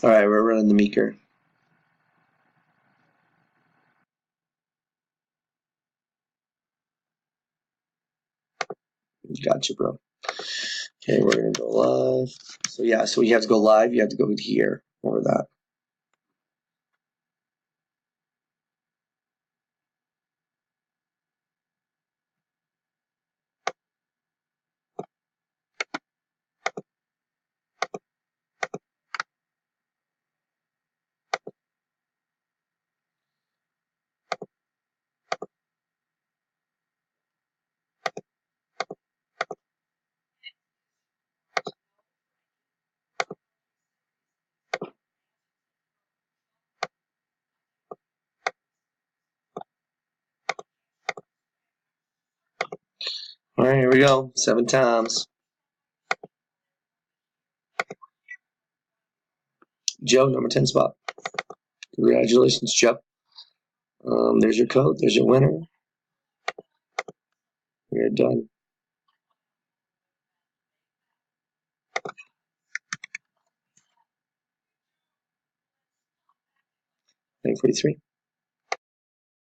All right, we're running the Micker. Gotcha, bro. Okay, we're gonna go live. So yeah, so when you have to go live, you have to go here. Over that. All right, here we go. 7 times. Joe, number 10 spot. Congratulations, Joe. There's your code. There's your winner. You're done. 9:43.